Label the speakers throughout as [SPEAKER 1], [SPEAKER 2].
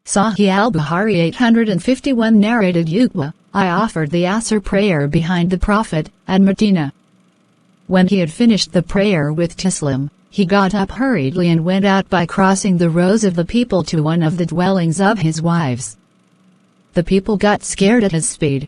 [SPEAKER 1] Sahieh Eal-Bukhari 851 narrated Uqba, I offered the Asr prayer behind the Prophet, at Medina. When he had finished the prayer with Taslim, he got up hurriedly and went out by crossing the rows of the people to one of the dwellings of his wives. The people got scared at his speed.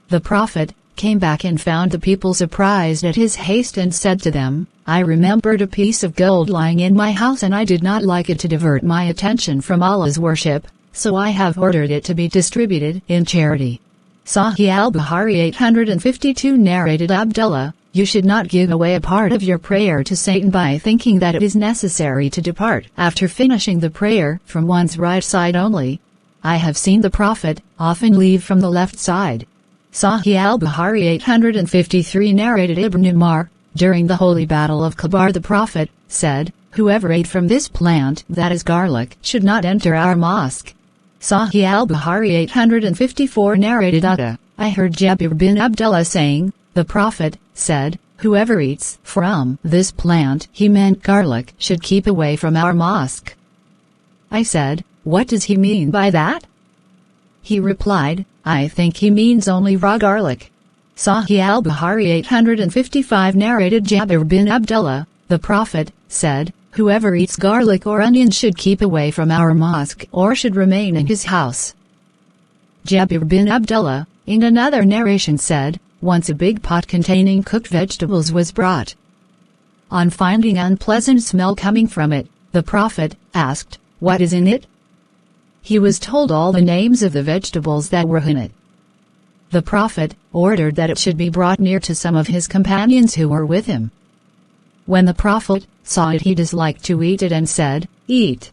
[SPEAKER 1] The Prophet came back and found the people surprised at his haste and said to them, I remembered a piece of gold lying in my house and I did not like it to divert my attention from Allah's worship, so I have ordered it to be distributed in charity. Sahieh Eal-Bukhari 852 narrated Abdullah, you should not give away a part of your prayer to Satan by thinking that it is necessary to depart after finishing the prayer from one's right side only. I have seen the Prophet often leave from the left side. Sahieh Eal-Bukhari 853 narrated Ibn Umar, during the holy battle of Khabar the Prophet said, whoever ate from this plant that is garlic should not enter our mosque. Sahieh Eal-Bukhari 854 narrated Uqba, I heard Jabir bin Abdullah saying, the Prophet said, whoever eats from this plant, he meant garlic, should keep away from our mosque. I said, what does he mean by that? He replied, I think he means only raw garlic. Sahieh Eal-Bukhari 855 narrated Jabir bin Abdullah, the Prophet said, whoever eats garlic or onions should keep away from our mosque or should remain in his house. Jabir bin Abdullah, in another narration said, once a big pot containing cooked vegetables was brought. On finding unpleasant smell coming from it, the Prophet asked, what is in it? He was told all the names of the vegetables that were in it. The Prophet ordered that it should be brought near to some of his companions who were with him. When the Prophet saw it, he disliked to eat it and said, eat.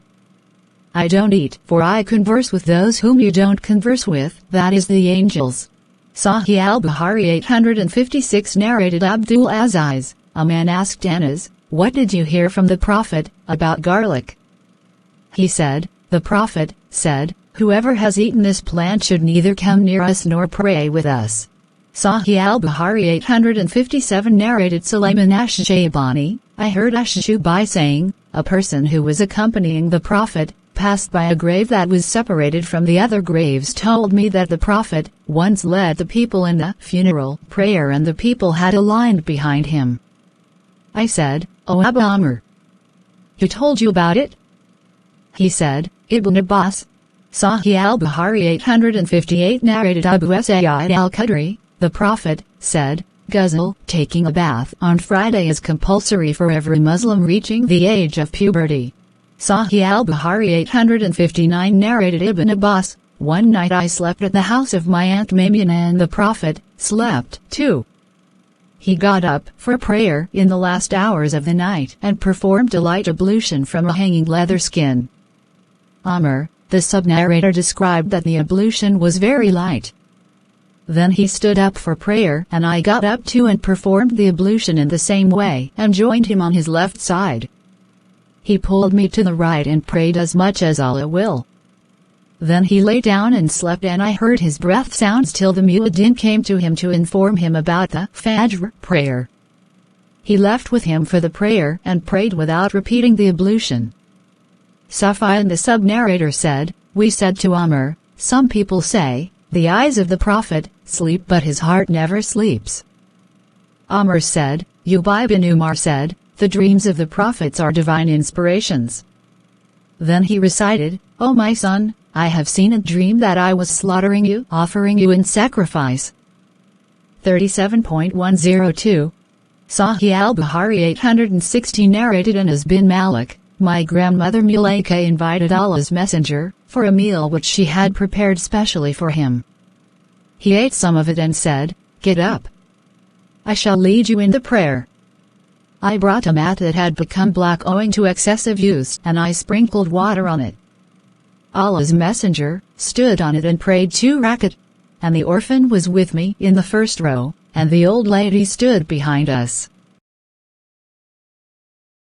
[SPEAKER 1] I don't eat, for I converse with those whom you don't converse with, that is the angels. Sahieh Eal-Bukhari 856 narrated Abdul Aziz, a man asked Anas, what did you hear from the Prophet about garlic? He said, the Prophet said, whoever has eaten this plant should neither come near us nor pray with us. Sahieh Eal-Bukhari 857 narrated Sulaiman ash-Shaybani, I heard ash-Shubai saying, a person who was accompanying the Prophet passed by a grave that was separated from the other graves told me that the Prophet once led the people in the funeral prayer and the people had aligned behind him. I said, O Abu Amr, who told you about it? He said, Ibn Abbas. Sahieh Eal-Bukhari 858 narrated Abu Sayyid al-Khudri, the Prophet said, Ghusl, taking a bath on Friday is compulsory for every Muslim reaching the age of puberty. Sahieh Eal-Bukhari 859 narrated Ibn Abbas, one night I slept at the house of my aunt Maimuna and the Prophet slept too. He got up for prayer in the last hours of the night and performed a light ablution from a hanging leather skin. Amr, the sub-narrator, described that the ablution was very light. Then he stood up for prayer and I got up too and performed the ablution in the same way and joined him on his left side. He pulled me to the right and prayed as much as Allah will. Then he lay down and slept and I heard his breath sounds till the muezzin came to him to inform him about the Fajr prayer. He left with him for the prayer and prayed without repeating the ablution. Sufyan the sub-narrator said, we said to Amr, some people say, the eyes of the Prophet sleep but his heart never sleeps. Amr said, Ubay bin Umar said, the dreams of the prophets are divine inspirations. Then he recited, O my son, I have seen a dream that I was slaughtering you, offering you in sacrifice. 37.102 Sahieh Eal-Bukhari 860 narrated Anas bin Malik, my grandmother Mulaika invited Allah's Messenger for a meal which she had prepared specially for him. He ate some of it and said, get up. I shall lead you in the prayer. I brought a mat that had become black owing to excessive use and I sprinkled water on it. Allah's Messenger stood on it and prayed 2 rakat, and the orphan was with me in the first row, and the old lady stood behind us.